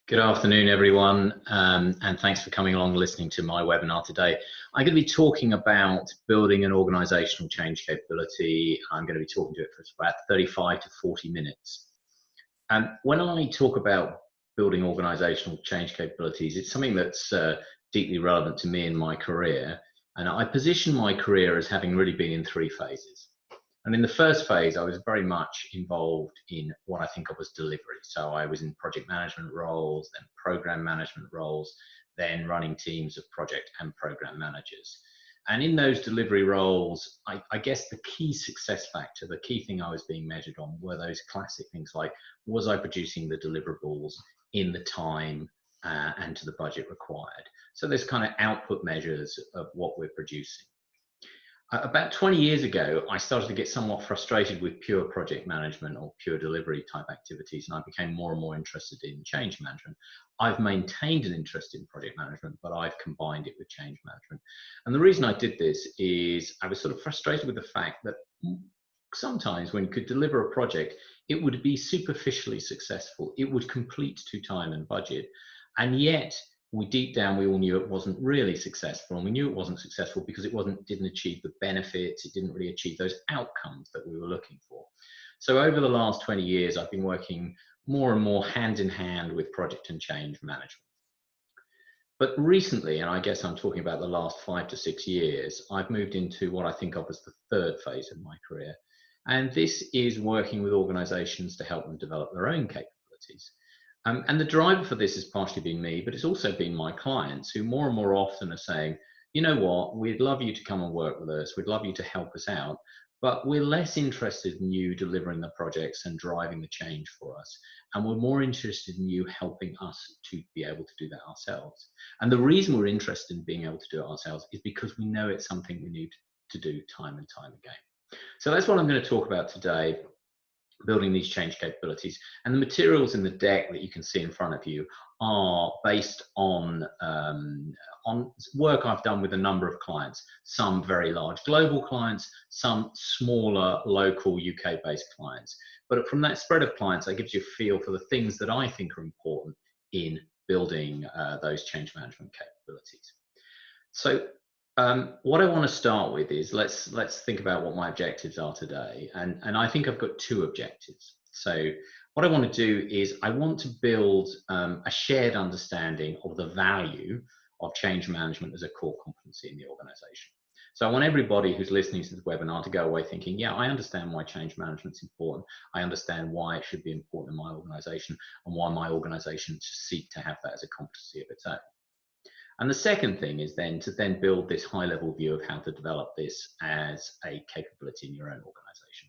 Good afternoon, everyone, and thanks for coming along and listening to my webinar today. I'm going to be talking about building an organizational change capability. I'm going to be talking to it for about 35 to 40 minutes. When I talk about building organizational change capabilities, it's something that's deeply relevant to me in my career. And I position my career as having really been in three phases. And in the first phase, I was very much involved in what I think of as delivery. So I was in project management roles, then program management roles, then running teams of project and program managers. And in those delivery roles, I guess the key success factor, the key thing I was being measured on were those classic things like, was I producing the deliverables in the time and to the budget required? So there's kind of output measures of what we're producing. About 20 years ago, I started to get somewhat frustrated with pure project management or pure delivery type activities, and I became more and more interested in change management. I've maintained an interest in project management, but I've combined it with change management. And the reason I did this is I was sort of frustrated with the fact that sometimes when you could deliver a project, it would be superficially successful. It would complete to time and budget, and yet deep down we all knew it wasn't really successful, and we knew it wasn't successful because it didn't achieve the benefits, it didn't really achieve those outcomes that we were looking for. So over the last 20 years, I've been working more and more hand in hand with project and change management. But recently, and I guess I'm talking about the last 5 to 6 years, I've moved into what I think of as the third phase of my career. And this is working with organizations to help them develop their own capabilities. And the driver for this has partially been me, but it's also been my clients who more and more often are saying, you know what, we'd love you to come and work with us, we'd love you to help us out, but we're less interested in you delivering the projects and driving the change for us. And we're more interested in you helping us to be able to do that ourselves. And the reason we're interested in being able to do it ourselves is because we know it's something we need to do time and time again. So that's what I'm going to talk about today, building these change capabilities. And the materials in the deck that you can see in front of you are based on work I've done with a number of clients, some very large global clients, some smaller local UK-based clients. But from that spread of clients, that gives you a feel for the things that I think are important in building those change management capabilities. So what I want to start with is let's think about what my objectives are today, and I think I've got two objectives. So what I want to do is I want to build a shared understanding of the value of change management as a core competency in the organization. So I want everybody who's listening to this webinar to go away thinking, yeah, I understand why change management is important. I understand why it should be important in my organization and why my organization should seek to have that as a competency of its own. And the second thing is then to build this high level view of how to develop this as a capability in your own organization.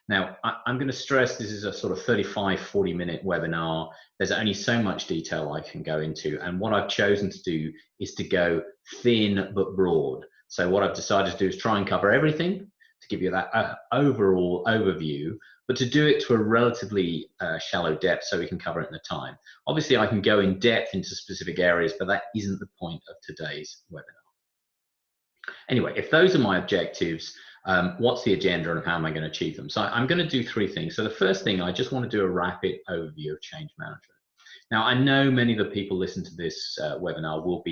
Now, I'm going to stress this is a sort of 35, 40-minute webinar. There's only so much detail I can go into. And what I've chosen to do is to go thin but broad. So what I've decided to do is try and cover everything to give you that overall overview, but to do it to a relatively shallow depth so we can cover it in the time. Obviously, I can go in depth into specific areas, but that isn't the point of today's webinar. Anyway, if those are my objectives, what's the agenda and how am I going to achieve them? So I'm going to do three things. So the first thing, I just want to do a rapid overview of change management. Now, I know many of the people listening to this webinar will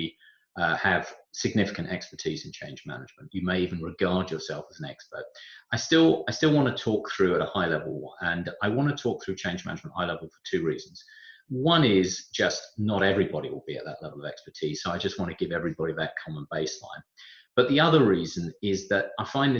have significant expertise in change management. You may even regard yourself as an expert. I still want to talk through at a high level, and I want to talk through change management high level for two reasons. One is just not everybody will be at that level of expertise, so I just want to give everybody that common baseline. But the other reason is that I find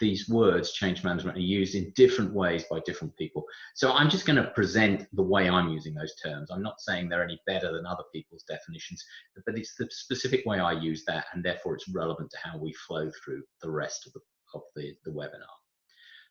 these words, change management, are used in different ways by different people. So I'm just going to present the way I'm using those terms. I'm not saying they're any better than other people's definitions, but it's the specific way I use that, and therefore it's relevant to how we flow through the rest of the webinar.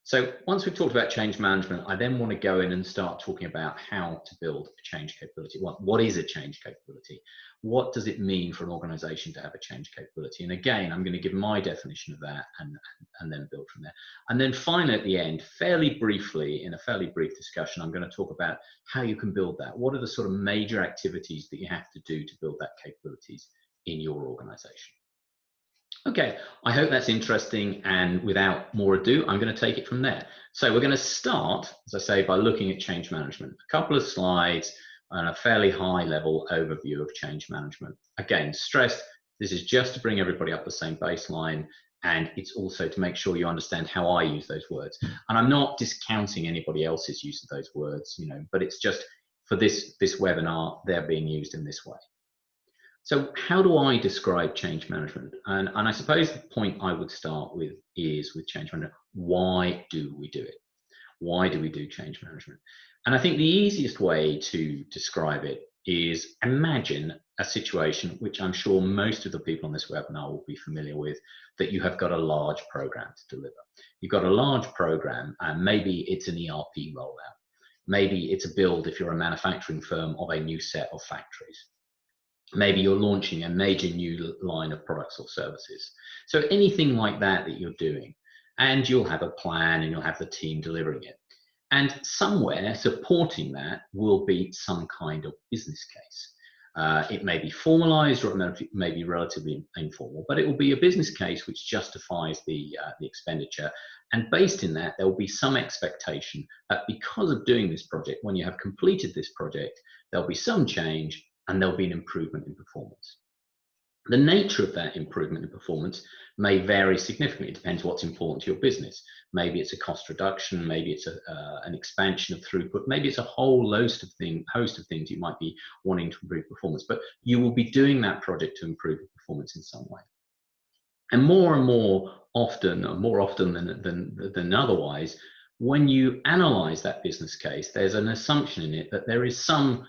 So once we've talked about change management, I then want to go in and start talking about how to build a change capability. What is a change capability? What does it mean for an organization to have a change capability? And again, I'm going to give my definition of that and then build from there. And then finally at the end, fairly briefly, in a fairly brief discussion, I'm going to talk about how you can build that. What are the sort of major activities that you have to do to build that capabilities in your organization? Okay, I hope that's interesting, and without more ado, I'm going to take it from there. So we're going to start, as I say, by looking at change management. A couple of slides and a fairly high level overview of change management. Again, stressed, this is just to bring everybody up the same baseline, and it's also to make sure you understand how I use those words. And I'm not discounting anybody else's use of those words, you know, but it's just for this webinar, they're being used in this way. So how do I describe change management? And I suppose the point I would start with is with change management. Why do we do it? Why do we do change management? And I think the easiest way to describe it is imagine a situation, which I'm sure most of the people on this webinar will be familiar with, that you have got a large program to deliver. You've got a large program, and maybe it's an ERP rollout. Maybe it's a build, if you're a manufacturing firm, of a new set of factories. Maybe you're launching a major new line of products or services. So anything like that that you're doing, and you'll have a plan and you'll have the team delivering it. And somewhere supporting that will be some kind of business case. It may be formalized or it may be relatively informal, but it will be a business case which justifies the expenditure. And based in that, there will be some expectation that because of doing this project, when you have completed this project, there'll be some change and there'll be an improvement in performance. The nature of that improvement in performance may vary significantly. It depends what's important to your business. Maybe it's a cost reduction, maybe it's an expansion of throughput, maybe it's a whole host of things you might be wanting to improve performance, but you will be doing that project to improve performance in some way. And more often than otherwise, when you analyze that business case, there's an assumption in it that there is some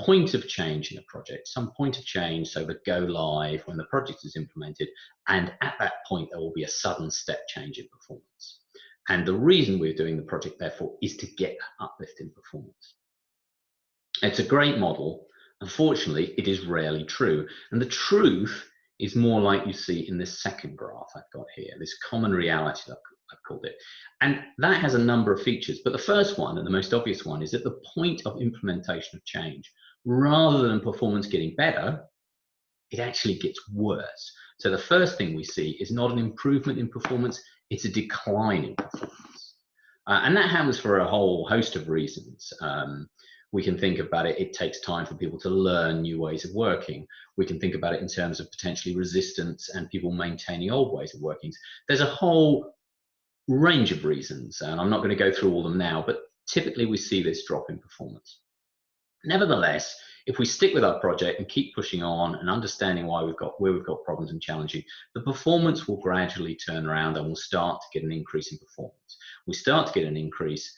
point of change in a project, some point of change, so the go live when the project is implemented, and at that point there will be a sudden step change in performance. And the reason we're doing the project, therefore, is to get that uplift in performance. It's a great model. Unfortunately, it is rarely true. And the truth is more like you see in this second graph I've got here, this common reality that I've called it. And that has a number of features. But the first one, and the most obvious one, is at the point of implementation of change, rather than performance getting better, it actually gets worse. So the first thing we see is not an improvement in performance, it's a decline in performance. And that happens for a whole host of reasons. We can think about it, it takes time for people to learn new ways of working. We can think about it in terms of potentially resistance and people maintaining old ways of working. There's a whole range of reasons, and I'm not going to go through all of them now, but typically we see this drop in performance. Nevertheless, if we stick with our project and keep pushing on and understanding where we've got problems and challenging, the performance will gradually turn around and we'll start to get an increase in performance. We start to get an increase.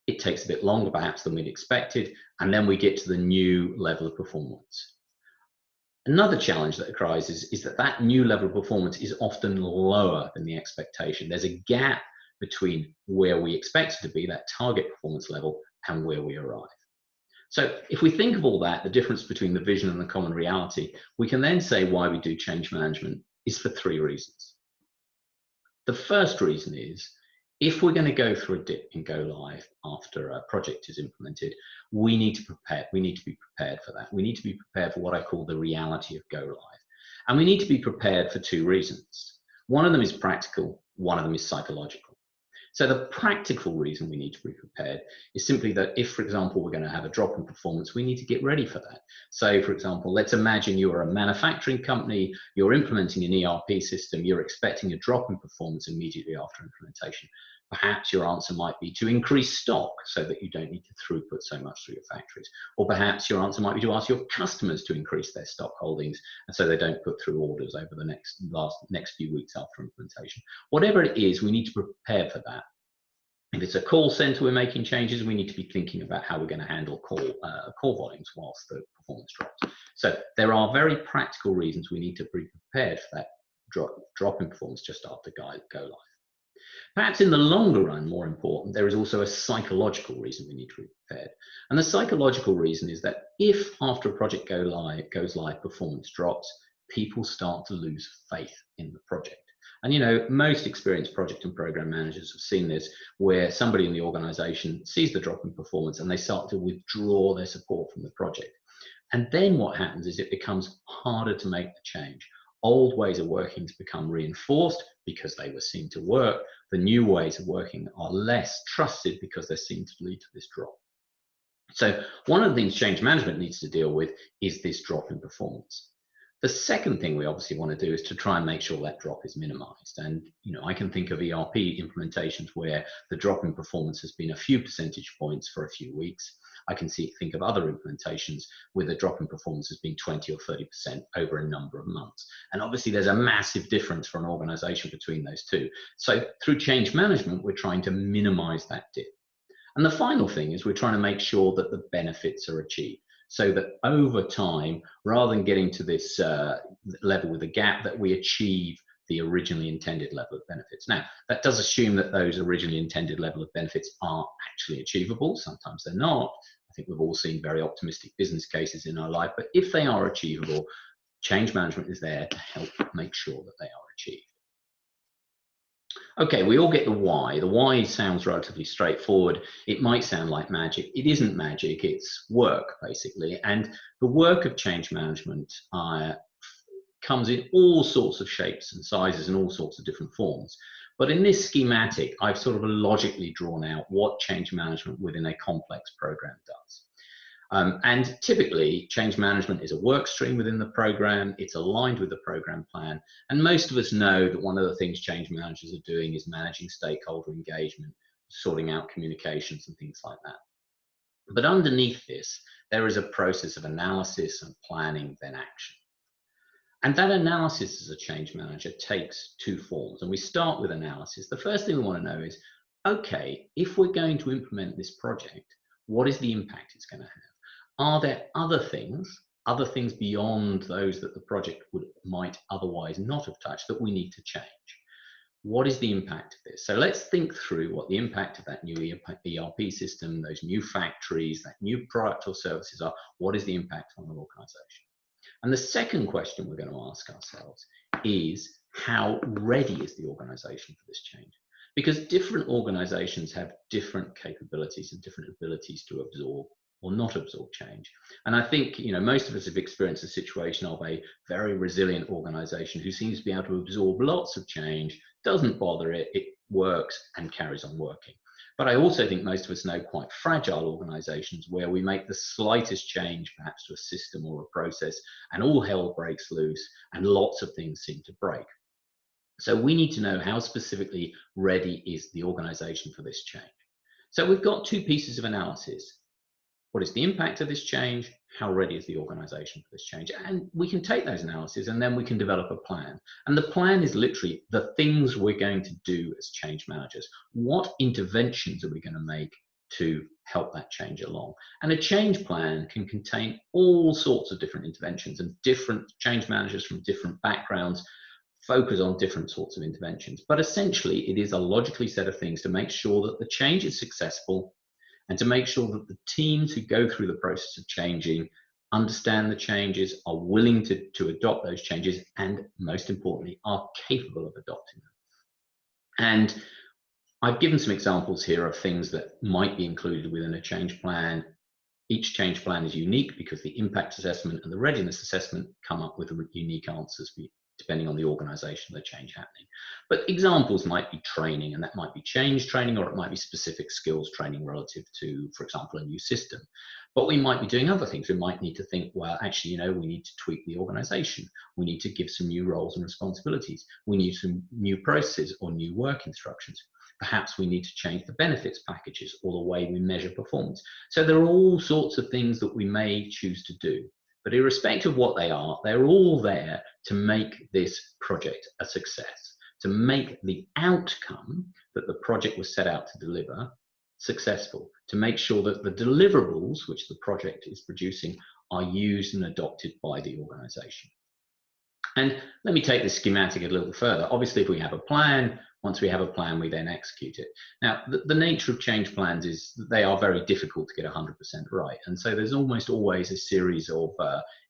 It takes a bit longer perhaps than we'd expected, and then we get to the new level of performance. Another challenge that arises is that new level of performance is often lower than the expectation. There's a gap between where we expect it to be, that target performance level, and where we arrive. So if we think of all that, the difference between the vision and the common reality, we can then say why we do change management is for three reasons. The first reason is, if we're going to go through a dip and go live after a project is implemented, we need to prepare. We need to be prepared for that. We need to be prepared for what I call the reality of go live. And we need to be prepared for two reasons. One of them is practical, one of them is psychological. So the practical reason we need to be prepared is simply that if, for example, we're going to have a drop in performance, we need to get ready for that. So, for example, let's imagine you're a manufacturing company, you're implementing an ERP system, you're expecting a drop in performance immediately after implementation. Perhaps your answer might be to increase stock so that you don't need to throughput so much through your factories. Or perhaps your answer might be to ask your customers to increase their stock holdings and so they don't put through orders over the next few weeks after implementation. Whatever it is, we need to prepare for that. If it's a call center we're making changes, we need to be thinking about how we're going to handle call volumes whilst the performance drops. So there are very practical reasons we need to be prepared for that drop in performance just after go live. Perhaps in the longer run, more important, there is also a psychological reason we need to be prepared. And the psychological reason is that if after a project goes live, performance drops, people start to lose faith in the project. And you know, most experienced project and program managers have seen this, where somebody in the organization sees the drop in performance and they start to withdraw their support from the project. And then what happens is it becomes harder to make the change. Old ways of working become reinforced because they were seen to work. The new ways of working are less trusted because they're seen to lead to this drop. So one of the things change management needs to deal with is this drop in performance. The second thing we obviously want to do is to try and make sure that drop is minimized. And I can think of ERP implementations where the drop in performance has been a few percentage points for a few weeks. I can think of other implementations where the drop in performance has been 20 or 30% over a number of months. And obviously there's a massive difference for an organization between those two. So through change management, we're trying to minimize that dip. And the final thing is we're trying to make sure that the benefits are achieved, so that over time, rather than getting to this level with a gap, that we achieve the originally intended level of benefits. Now, that does assume that those originally intended level of benefits are actually achievable. Sometimes they're not. I think we've all seen very optimistic business cases in our life, but if they are achievable, change management is there to help make sure that they are achieved. Okay, we all get the why. The why sounds relatively straightforward. It might sound like magic. It isn't magic, it's work, basically. And the work of change management comes in all sorts of shapes and sizes and all sorts of different forms. But in this schematic, I've sort of logically drawn out what change management within a complex program does. And typically, change management is a work stream within the program. It's aligned with the program plan. And most of us know that one of the things change managers are doing is managing stakeholder engagement, sorting out communications and things like that. But underneath this, there is a process of analysis and planning, then action. And that analysis as a change manager takes two forms. And we start with analysis. The first thing we want to know is, okay, if we're going to implement this project, what is the impact it's going to have? Are there other things beyond those that the project might otherwise not have touched that we need to change? What is the impact of this? So let's think through what the impact of that new ERP system, those new factories, that new product or services are. What is the impact on an organization? And the second question we're going to ask ourselves is, how ready is the organization for this change? Because different organizations have different capabilities and different abilities to absorb or not absorb change. And I think, most of us have experienced a situation of a very resilient organization who seems to be able to absorb lots of change, doesn't bother it, it works and carries on working. But I also think most of us know quite fragile organizations where we make the slightest change, perhaps to a system or a process, and all hell breaks loose and lots of things seem to break. So we need to know how specifically ready is the organization for this change. So we've got two pieces of analysis. What is the impact of this change? How ready is the organization for this change? And we can take those analyses and then we can develop a plan. And the plan is literally the things we're going to do as change managers. What interventions are we going to make to help that change along? And a change plan can contain all sorts of different interventions, and different change managers from different backgrounds focus on different sorts of interventions. But essentially, it is a logically set of things to make sure that the change is successful, and to make sure that the teams who go through the process of changing understand the changes, are willing to adopt those changes, and most importantly, are capable of adopting them. And I've given some examples here of things that might be included within a change plan. Each change plan is unique because the impact assessment and the readiness assessment come up with unique answers depending on the organization, the change happening. But examples might be training, and that might be change training, or it might be specific skills training relative to, for example, a new system. But we might be doing other things. We might need to think, well, actually, we need to tweak the organization. We need to give some new roles and responsibilities. We need some new processes or new work instructions. Perhaps we need to change the benefits packages or the way we measure performance. So there are all sorts of things that we may choose to do. But irrespective of what they are, they're all there to make this project a success, to make the outcome that the project was set out to deliver successful, to make sure that the deliverables which the project is producing are used and adopted by the organization. And let me take this schematic a little further. Obviously, if we have a plan, once we have a plan, we then execute it. Now, the nature of change plans is that they are very difficult to get 100% right. And so there's almost always a series of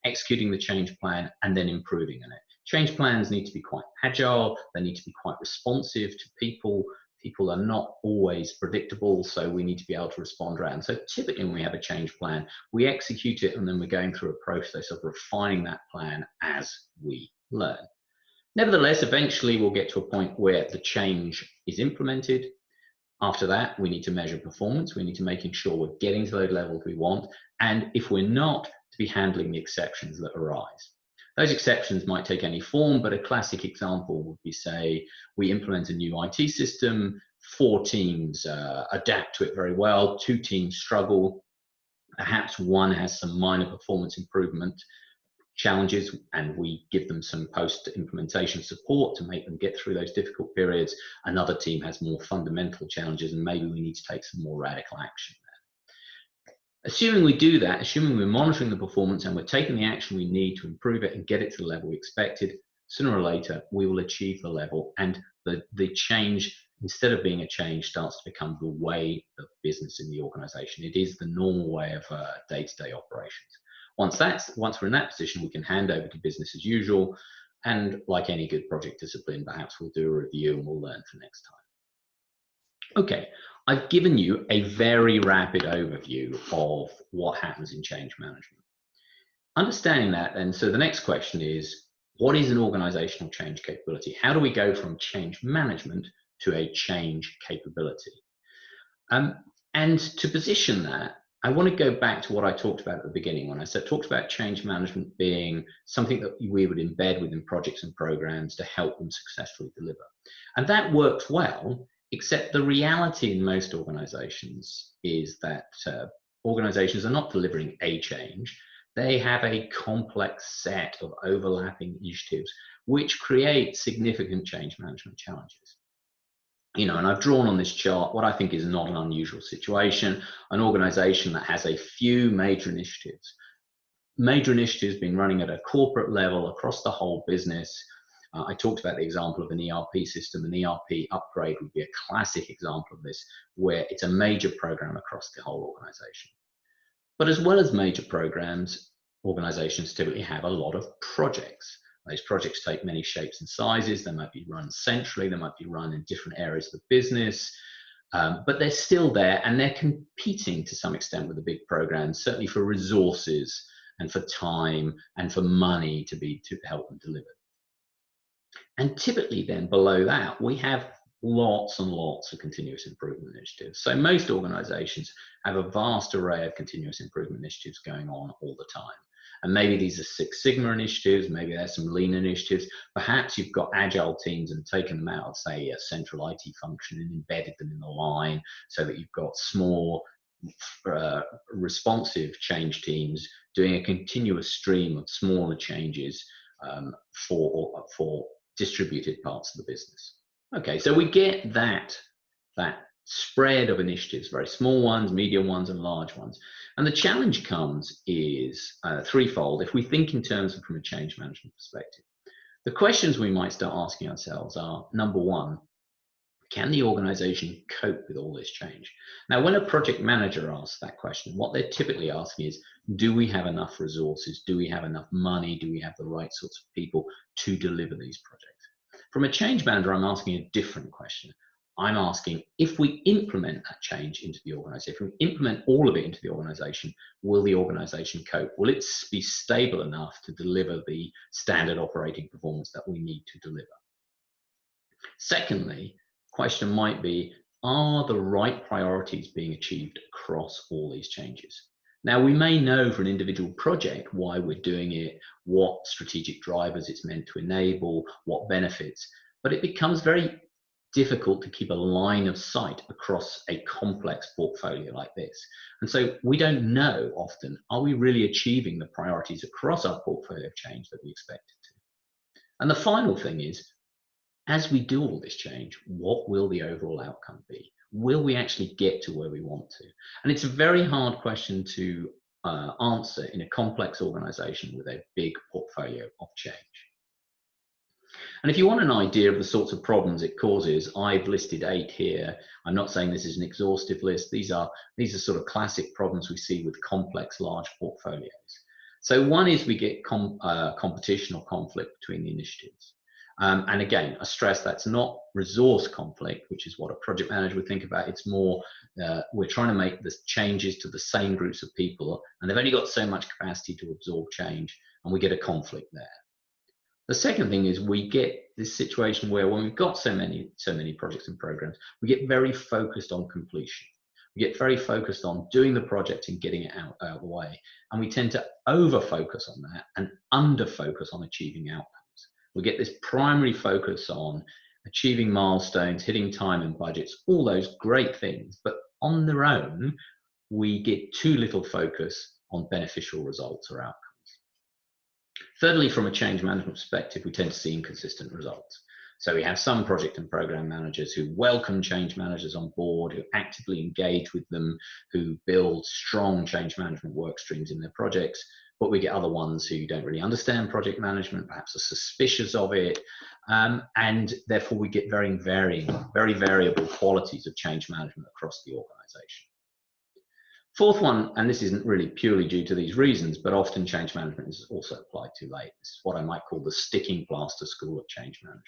executing the change plan and then improving on it. Change plans need to be quite agile. They need to be quite responsive to people. People are not always predictable, so we need to be able to respond around. So typically when we have a change plan, we execute it and then we're going through a process of refining that plan as we learn. Nevertheless, eventually we'll get to a point where the change is implemented. After that, we need to measure performance. We need to making sure we're getting to those levels we want. And if we're not, to be handling the exceptions that arise. Those exceptions might take any form, but a classic example would be, say, we implement a new IT system, 4 teams adapt to it very well, 2 teams struggle, perhaps one has some minor performance improvement challenges, and we give them some post-implementation support to make them get through those difficult periods. Another team has more fundamental challenges, and maybe we need to take some more radical action there. Assuming we do that, assuming we're monitoring the performance and we're taking the action we need to improve it and get it to the level we expected, sooner or later we will achieve the level, and the change, instead of being a change, starts to become the way of business in the organization. It is the normal way of day-to-day operations. Once we're in that position, we can hand over to business as usual, and like any good project discipline, perhaps we'll do a review and we'll learn for next time. Okay, I've given you a very rapid overview of what happens in change management. Understanding that, and so the next question is, what is an organizational change capability? How do we go from change management to a change capability? And to position that, I want to go back to what I talked about at the beginning when I talked about change management being something that we would embed within projects and programs to help them successfully deliver. And that works well, except the reality in most organizations is that organizations are not delivering a change. They have a complex set of overlapping initiatives which create significant change management challenges. And I've drawn on this chart what I think is not an unusual situation, an organization that has a few major initiatives being running at a corporate level across the whole business. I talked about the example of an ERP system. An ERP upgrade would be a classic example of this, where it's a major program across the whole organization. But as well as major programs, organizations typically have a lot of projects. Those projects take many shapes and sizes. They might be run centrally, they might be run in different areas of the business, but they're still there, and they're competing to some extent with the big programs, certainly for resources and for time and for money to help them deliver. And typically then below that, we have lots and lots of continuous improvement initiatives. So most organizations have a vast array of continuous improvement initiatives going on all the time. And maybe these are Six Sigma initiatives, maybe there's some lean initiatives. Perhaps you've got agile teams and taken them out of, say, a central IT function and embedded them in the line so that you've got small, responsive change teams doing a continuous stream of smaller changes for distributed parts of the business. Okay, so we get that spread of initiatives, very small ones, medium ones, and large ones. And the challenge is threefold if we think in terms of from a change management perspective. The questions we might start asking ourselves are, number one, can the organization cope with all this change? Now, when a project manager asks that question, what they're typically asking is, do we have enough resources? Do we have enough money? Do we have the right sorts of people to deliver these projects? From a change manager, I'm asking a different question. I'm asking, if we implement that change into the organization, if we implement all of it into the organization, will the organization cope? Will it be stable enough to deliver the standard operating performance that we need to deliver? Secondly, question might be, are the right priorities being achieved across all these changes? Now, we may know for an individual project why we're doing it, what strategic drivers it's meant to enable, what benefits, but it becomes very difficult to keep a line of sight across a complex portfolio like this. And so we don't know often, are we really achieving the priorities across our portfolio of change that we expected to? And the final thing is, as we do all this change, what will the overall outcome be? Will we actually get to where we want to? And it's a very hard question to answer in a complex organization with a big portfolio of change. And if you want an idea of the sorts of problems it causes, I've listed 8 here. I'm not saying this is an exhaustive list. These are sort of classic problems we see with complex, large portfolios. So one is we get competition or conflict between the initiatives. And again, I stress that's not resource conflict, which is what a project manager would think about. It's more, we're trying to make the changes to the same groups of people, and they've only got so much capacity to absorb change, and we get a conflict there. The second thing is we get this situation where when we've got so many projects and programs, we get very focused on completion. We get very focused on doing the project and getting it out of the way. And we tend to over-focus on that and under-focus on achieving outcomes. We get this primary focus on achieving milestones, hitting time and budgets, all those great things. But on their own, we get too little focus on beneficial results or outcomes. Thirdly, from a change management perspective, we tend to see inconsistent results. So we have some project and program managers who welcome change managers on board, who actively engage with them, who build strong change management work streams in their projects. But we get other ones who don't really understand project management, perhaps are suspicious of it, and therefore we get very variable qualities of change management across the organization. Fourth one, and this isn't really purely due to these reasons, but often change management is also applied too late. This is what I might call the sticking plaster school of change management.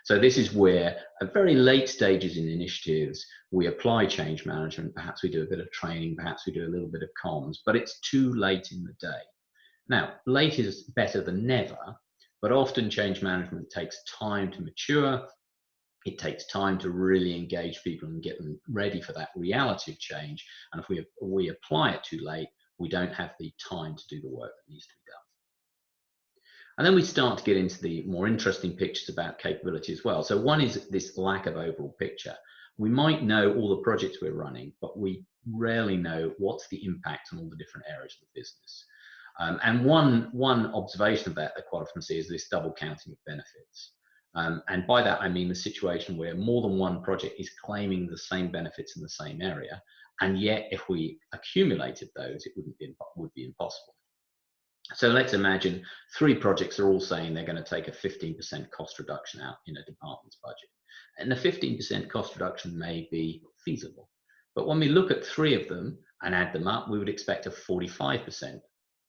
So this is where at very late stages in initiatives, we apply change management. Perhaps we do a bit of training, perhaps we do a little bit of comms, but it's too late in the day. Now, late is better than never, but often change management takes time to mature. It takes time to really engage people and get them ready for that reality of change. And if we apply it too late, we don't have the time to do the work that needs to be done. And then we start to get into the more interesting pictures about capability as well. So one is this lack of overall picture. We might know all the projects we're running, but we rarely know what's the impact on all the different areas of the business. And one observation of that quite often see is this double counting of benefits. And by that, I mean the situation where more than one project is claiming the same benefits in the same area. And yet, if we accumulated those, it would be impossible. So let's imagine 3 projects are all saying they're going to take a 15% cost reduction out in a department's budget. And the 15% cost reduction may be feasible. But when we look at 3 of them and add them up, we would expect a 45%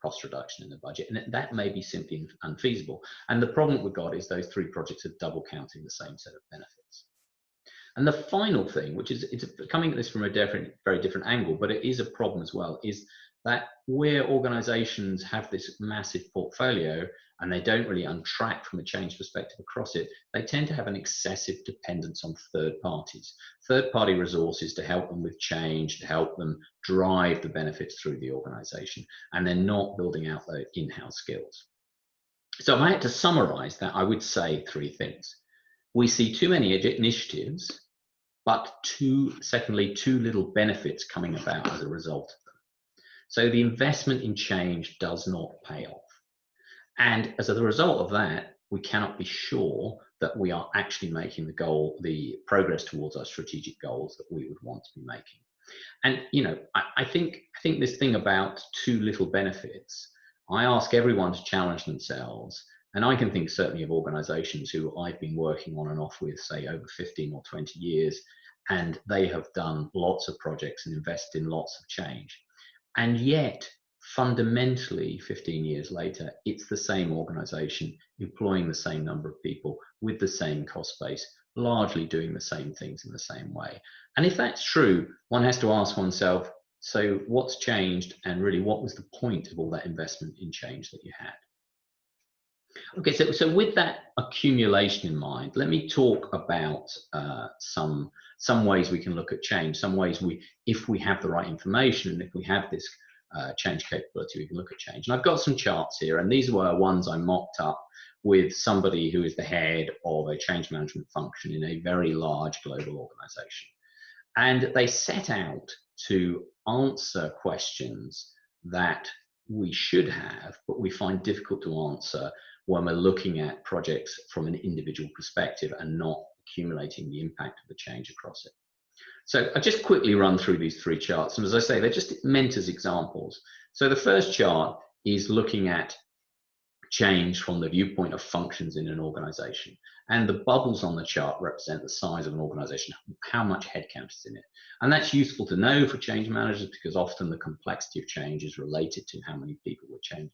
cost reduction in the budget, and that may be simply unfeasible. And the problem we've got is those 3 projects are double counting the same set of benefits. And the final thing, which is it's coming at this from a very different angle, but it is a problem as well, is that where organizations have this massive portfolio and they don't really untrack from a change perspective across it, they tend to have an excessive dependence on third parties, third-party resources to help them with change, to help them drive the benefits through the organization, and they're not building out their in-house skills. So if I had to summarize that, I would say 3 things. We see too many initiatives, but secondly, too little benefits coming about as a result of them. So the investment in change does not pay off. And as a result of that, we cannot be sure that we are actually making the progress towards our strategic goals that we would want to be making. And, you know, I think this thing about too little benefits, I ask everyone to challenge themselves. And I can think certainly of organizations who I've been working on and off with, say, over 15 or 20 years, and they have done lots of projects and invested in lots of change. And yet, fundamentally, 15 years later, it's the same organization employing the same number of people with the same cost base, largely doing the same things in the same way. And if that's true, one has to ask oneself, so what's changed, and really what was the point of all that investment in change that you had? Okay, so with that accumulation in mind, let me talk about some ways we can look at change, some ways if we have the right information and if we have this change capability, we can look at change. And I've got some charts here, and these were ones I mocked up with somebody who is the head of a change management function in a very large global organization. And they set out to answer questions that we should have, but we find difficult to answer when we're looking at projects from an individual perspective and not accumulating the impact of the change across it. So I'll just quickly run through these 3 charts. And as I say, they're just meant as examples. So the first chart is looking at change from the viewpoint of functions in an organization. And the bubbles on the chart represent the size of an organization, how much headcount is in it. And that's useful to know for change managers because often the complexity of change is related to how many people we're changing.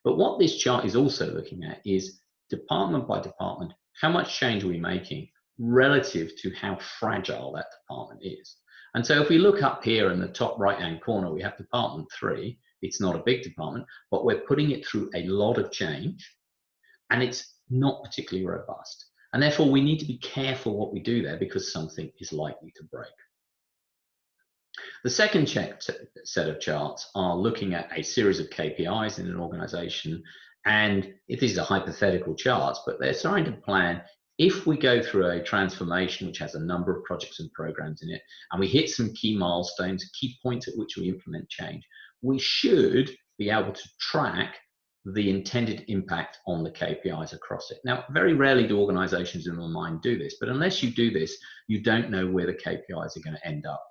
But what this chart is also looking at is department by department, how much change are we making relative to how fragile that department is. And so if we look up here in the top right-hand corner, we have department 3. It's not a big department, but we're putting it through a lot of change, and it's not particularly robust. And therefore, we need to be careful what we do there because something is likely to break. The second set of charts are looking at a series of KPIs in an organization. And these are hypothetical charts, but they're trying to plan if we go through a transformation which has a number of projects and programs in it, and we hit some key milestones, key points at which we implement change, we should be able to track the intended impact on the KPIs across it. Now, very rarely do organizations in my mind do this, but unless you do this, you don't know where the KPIs are going to end up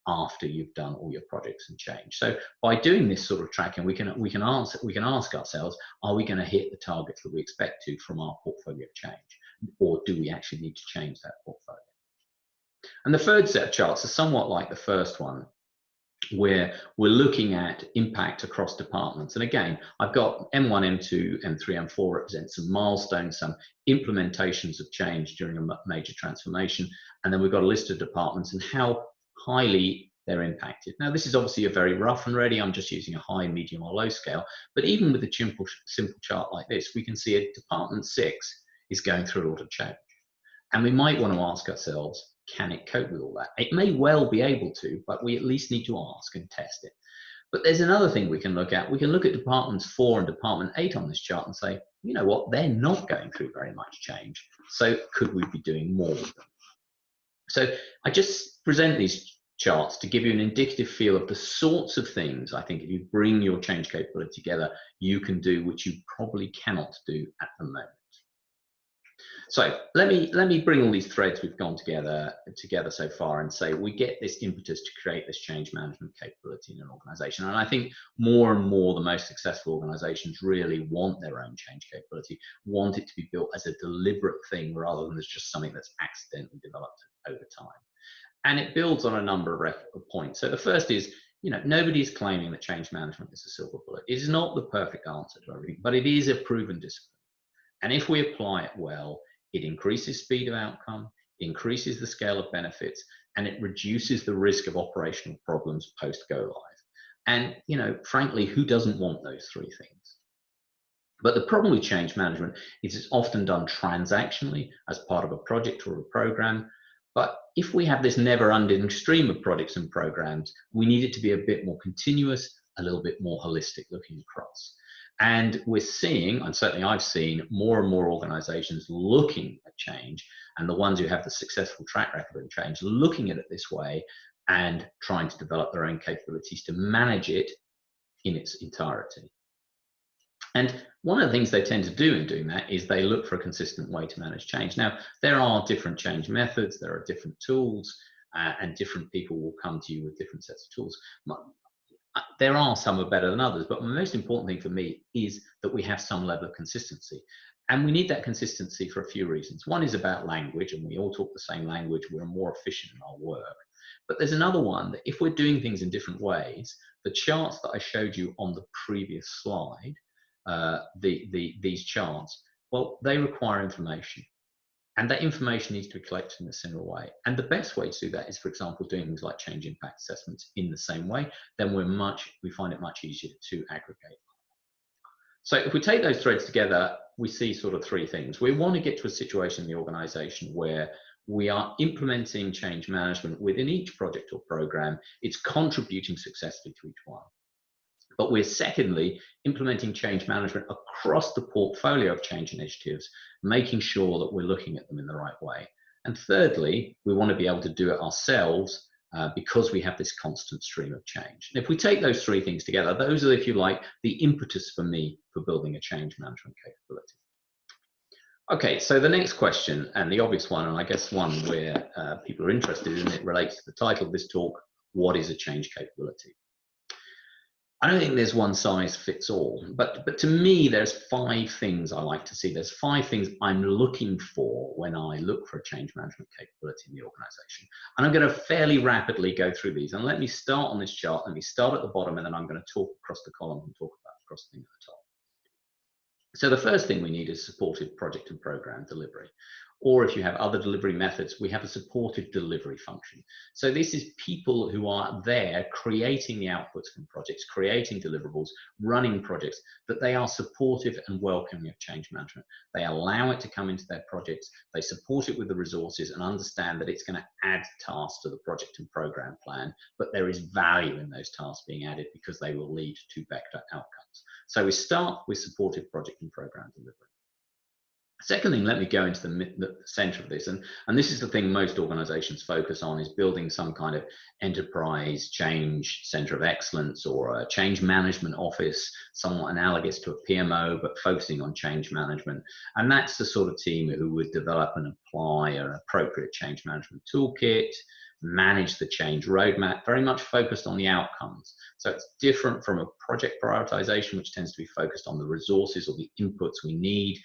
after you've done all your projects and change. So by doing this sort of tracking, we can ask ourselves, are we going to hit the targets that we expect to from our portfolio change, or do we actually need to change that portfolio? And the third set of charts are somewhat like the first one, where we're looking at impact across departments. And again, I've got M1, M2, M3, M4 represent some milestones, some implementations of change during a major transformation. And then we've got a list of departments and how highly they're impacted. Now, this is obviously a very rough and ready. I'm just using a high, medium, or low scale. But even with a simple chart like this, we can see a department 6 is going through a lot of change. And we might want to ask ourselves, can it cope with all that? It may well be able to, but we at least need to ask and test it. But there's another thing we can look at. We can look at departments 4 and department 8 on this chart and say, you know what, they're not going through very much change. So could we be doing more with them? So I just present these charts to give you an indicative feel of the sorts of things I think if you bring your change capability together, you can do, which you probably cannot do at the moment. So let me bring all these threads we've gone together so far and say we get this impetus to create this change management capability in an organization. And I think more and more the most successful organizations really want their own change capability, want it to be built as a deliberate thing rather than as just something that's accidentally developed over time. And it builds on a number of points. So the first is, nobody's claiming that change management is a silver bullet. It is not the perfect answer to everything, but it is a proven discipline. And if we apply it well, it increases speed of outcome, increases the scale of benefits, and it reduces the risk of operational problems post go live. And, frankly, who doesn't want those three things? But the problem with change management is it's often done transactionally as part of a project or a program. But if we have this never-ending stream of projects and programs, we need it to be a bit more continuous, a little bit more holistic looking across. And we're seeing, and certainly I've seen, more and more organizations looking at change, and the ones who have the successful track record in change, looking at it this way and trying to develop their own capabilities to manage it in its entirety. And one of the things they tend to do in doing that is they look for a consistent way to manage change. Now, there are different change methods, there are different tools, and different people will come to you with different sets of tools. There are some are better than others, but the most important thing for me is that we have some level of consistency. And we need that consistency for a few reasons. One is about language, and we all talk the same language, we're more efficient in our work. But there's another one that if we're doing things in different ways, the charts that I showed you on the previous slide, these charts, well, they require information. And that information needs to be collected in a similar way. And the best way to do that is, for example, doing things like change impact assessments in the same way. Then we find it much easier to aggregate. So if we take those threads together, we see sort of three things. We want to get to a situation in the organization where we are implementing change management within each project or program. It's contributing successfully to each one. But we're secondly implementing change management across the portfolio of change initiatives, making sure that we're looking at them in the right way. And thirdly, we want to be able to do it ourselves because we have this constant stream of change. And if we take those three things together, those are, if you like, the impetus for me for building a change management capability. Okay, so the next question, and the obvious one, and I guess one where people are interested in, it relates to the title of this talk: what is a change capability? I don't think there's one size fits all, but to me, there's 5 things I like to see. There's 5 things I'm looking for when I look for a change management capability in the organization. And I'm going to fairly rapidly go through these. And let me start on this chart. Let me start at the bottom, and then I'm going to talk across the column and talk about across the thing at the top. So the first thing we need is supported project and program delivery. Or if you have other delivery methods, we have a supported delivery function. So this is people who are there creating the outputs from projects, creating deliverables, running projects, that they are supportive and welcoming of change management. They allow it to come into their projects, they support it with the resources and understand that it's going to add tasks to the project and program plan, but there is value in those tasks being added because they will lead to better outcomes. So we start with supported project and program delivery. Second thing, let me go into the center of this, and this is the thing most organizations focus on, is building some kind of enterprise change center of excellence or a change management office, somewhat analogous to a PMO, but focusing on change management. And that's the sort of team who would develop and apply an appropriate change management toolkit, manage the change roadmap, very much focused on the outcomes. So it's different from a project prioritization, which tends to be focused on the resources or the inputs we need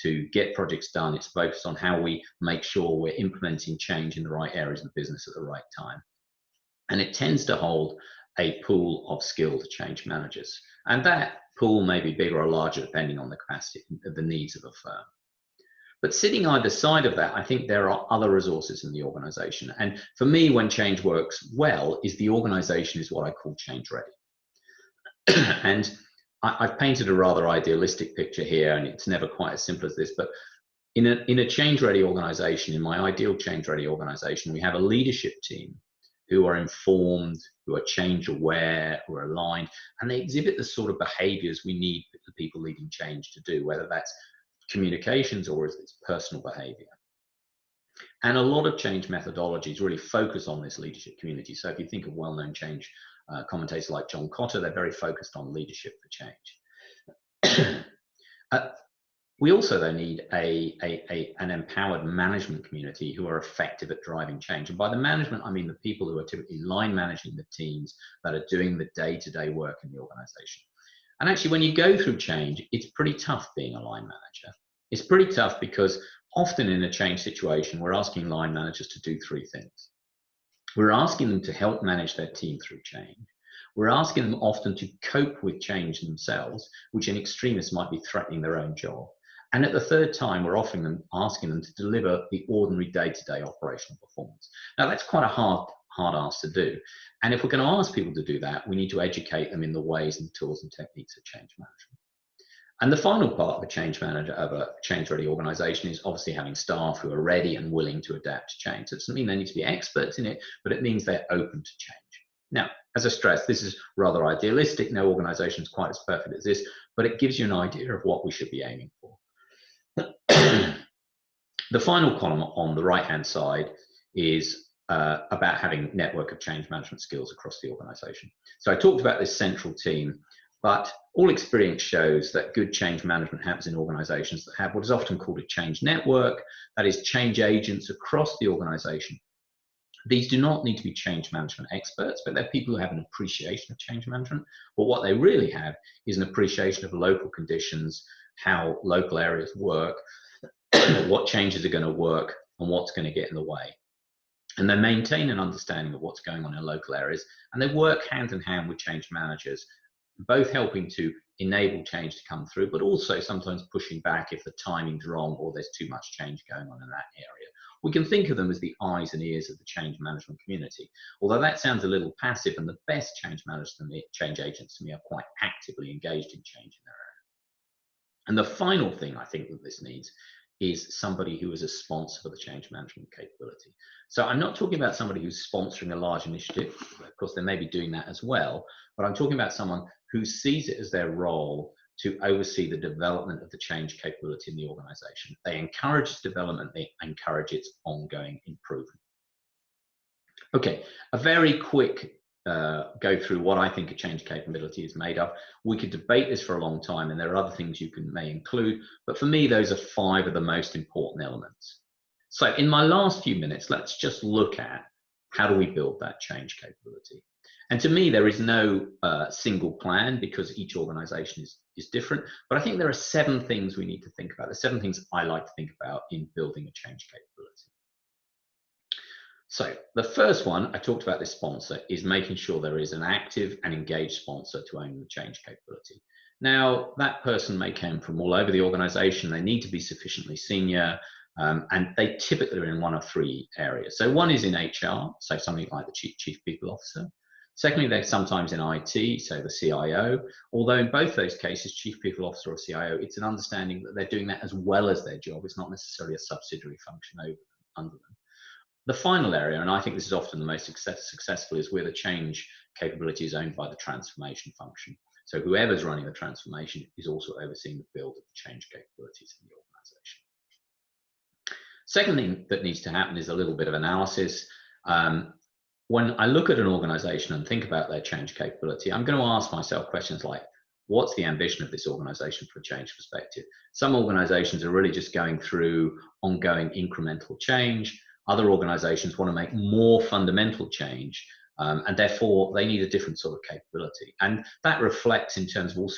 to get projects done. It's focused on how we make sure we're implementing change in the right areas of the business at the right time. And it tends to hold a pool of skilled change managers. And that pool may be bigger or larger depending on the capacity, the needs of a firm. But sitting either side of that, I think there are other resources in the organization. And for me, when change works well, is the organization is what I call change ready. And I've painted a rather idealistic picture here, and it's never quite as simple as this, but in a change-ready organization, in my ideal change-ready organization, we have a leadership team who are informed, who are change-aware, who are aligned, and they exhibit the sort of behaviors we need the people leading change to do, whether that's communications or it's personal behavior. And a lot of change methodologies really focus on this leadership community. So if you think of well-known change commentators like John Cotter, they're very focused on leadership for change. We also, though, need an empowered management community who are effective at driving change. And by the management, I mean the people who are typically line managing the teams that are doing the day-to-day work in the organization. And actually, when you go through change, it's pretty tough being a line manager. It's pretty tough because often in a change situation, we're asking line managers to do three things. We're asking them to help manage their team through change. We're asking them often to cope with change themselves, which in extremists might be threatening their own job. And at the third time, we're asking them to deliver the ordinary day-to-day operational performance. Now, that's quite a hard ask to do. And if we're going to ask people to do that, we need to educate them in the ways and tools and techniques of change management. And the final part of a change-ready organization is obviously having staff who are ready and willing to adapt to change. So it doesn't mean they need to be experts in it, but it means they're open to change. Now, as I stress, this is rather idealistic. No organization is quite as perfect as this, but it gives you an idea of what we should be aiming for. The final column on the right-hand side is about having network of change management skills across the organization. So I talked about this central team, but all experience shows that good change management happens in organizations that have what is often called a change network, that is change agents across the organization. These do not need to be change management experts, but they're people who have an appreciation of change management. But what they really have is an appreciation of local conditions, how local areas work, what changes are going to work, and what's going to get in the way. And they maintain an understanding of what's going on in local areas, and they work hand in hand with change managers, both helping to enable change to come through, but also sometimes pushing back if the timing's wrong or there's too much change going on in that area. We can think of them as the eyes and ears of the change management community. Although that sounds a little passive, and the best change managers to me, change agents to me, are quite actively engaged in change in their area. And the final thing I think that this needs is somebody who is a sponsor for the change management capability. So I'm not talking about somebody who's sponsoring a large initiative. Of course, they may be doing that as well, but I'm talking about someone who sees it as their role to oversee the development of the change capability in the organization. They encourage its development, they encourage its ongoing improvement. Okay, a very quick go through what I think a change capability is made of. We could debate this for a long time, and there are other things you may include, but for me, those are 5 of the most important elements. So in my last few minutes, let's just look at how do we build that change capability. And to me, there is no single plan because each organization is different, but I think there are 7 things we need to think about. There's 7 things I like to think about in building a change capability. So the first one, I talked about this sponsor, is making sure there is an active and engaged sponsor to own the change capability. Now, that person may come from all over the organization. They need to be sufficiently senior, and they typically are in one of three areas. So one is in HR, so something like the chief people officer. Secondly, they're sometimes in IT, so the CIO, although in both those cases, chief people officer or CIO, it's an understanding that they're doing that as well as their job. It's not necessarily a subsidiary function under them. The final area, and I think this is often the most successful, is where the change capability is owned by the transformation function. So whoever's running the transformation is also overseeing the build of the change capabilities in the organization. Second thing that needs to happen is a little bit of analysis. When I look at an organization and think about their change capability, I'm going to ask myself questions like, what's the ambition of this organization from a change perspective? Some organizations are really just going through ongoing incremental change. Other organizations want to make more fundamental change, and therefore they need a different sort of capability. And that reflects in terms of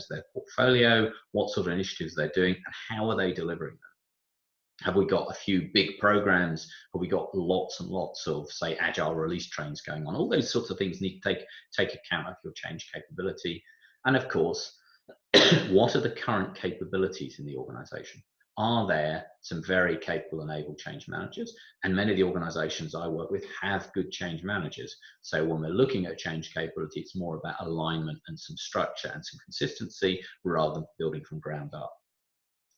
their portfolio, what sort of initiatives they're doing, and how are they delivering them. Have we got a few big programs? Have we got lots and lots of, say, agile release trains going on? All those sorts of things need to take account of your change capability. And of course, what are the current capabilities in the organization? Are there some very capable and able change managers? And many of the organizations I work with have good change managers. So when we're looking at change capability, it's more about alignment and some structure and some consistency rather than building from ground up.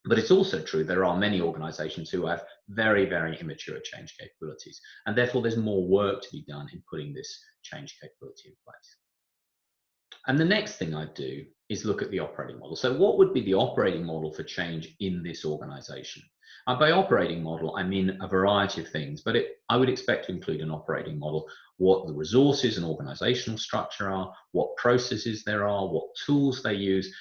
But it's also true there are many organizations who have very, very immature change capabilities, and therefore there's more work to be done in putting this change capability in place. And the next thing I do is look at the operating model. So what would be the operating model for change in this organization? By operating model, I mean a variety of things, but I would expect to include an operating model, what the resources and organizational structure are, what processes there are, what tools they use,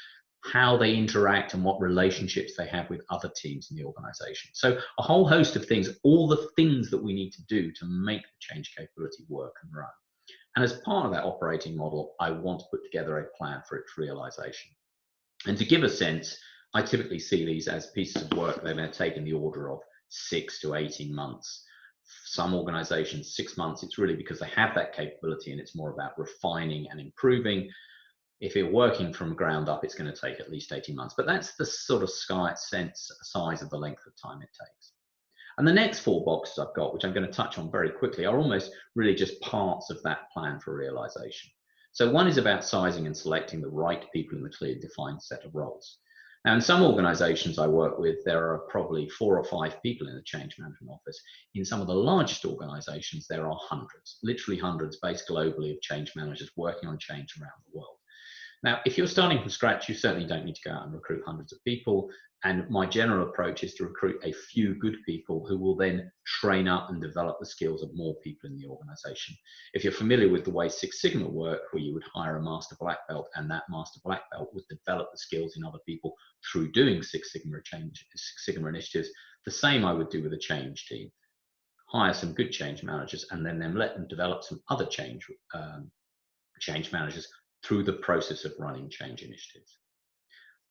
how they interact, and what relationships they have with other teams in the organization. So a whole host of things, all the things that we need to do to make the change capability work and run. And as part of that operating model, I want to put together a plan for its realization. And to give a sense, I typically see these as pieces of work that are going to take in the order of 6 to 18 months. Some organizations, 6 months, it's really because they have that capability and it's more about refining and improving. If you're working from ground up, it's going to take at least 18 months. But that's the sort of size of the length of time it takes. And the next 4 boxes I've got, which I'm going to touch on very quickly, are almost really just parts of that plan for realization. So one is about sizing and selecting the right people in the clearly defined set of roles. Now, in some organizations I work with, there are probably 4 or 5 people in the change management office. In some of the largest organizations, there are hundreds, literally hundreds based globally of change managers working on change around the world. Now, if you're starting from scratch, you certainly don't need to go out and recruit hundreds of people. And my general approach is to recruit a few good people who will then train up and develop the skills of more people in the organization. If you're familiar with the way Six Sigma work, where you would hire a master black belt and that master black belt would develop the skills in other people through doing Six Sigma initiatives, the same I would do with a change team. Hire some good change managers and then let them develop some other change managers through the process of running change initiatives.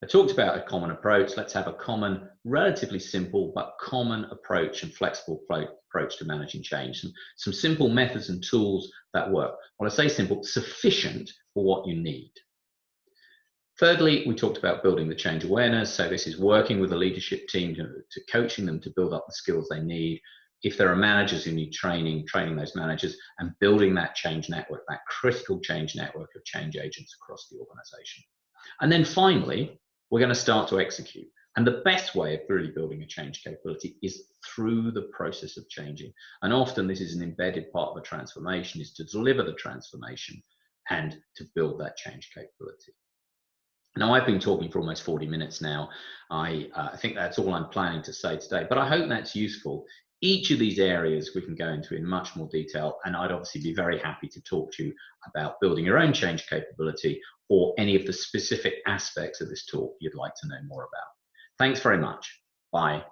I talked about a common approach. Let's have a common, relatively simple, but common approach and flexible approach to managing change. Some simple methods and tools that work. When I say simple, sufficient for what you need. Thirdly, we talked about building the change awareness. So this is working with the leadership team to coaching them to build up the skills they need. If there are managers who need training those managers and building that change network, that critical change network of change agents across the organization. And then finally, we're going to start to execute. And the best way of really building a change capability is through the process of changing. And often this is an embedded part of a transformation, is to deliver the transformation and to build that change capability. Now, I've been talking for almost 40 minutes now. I think that's all I'm planning to say today, but I hope that's useful. Each of these areas we can go into in much more detail, and I'd obviously be very happy to talk to you about building your own change capability or any of the specific aspects of this talk you'd like to know more about. Thanks very much. Bye.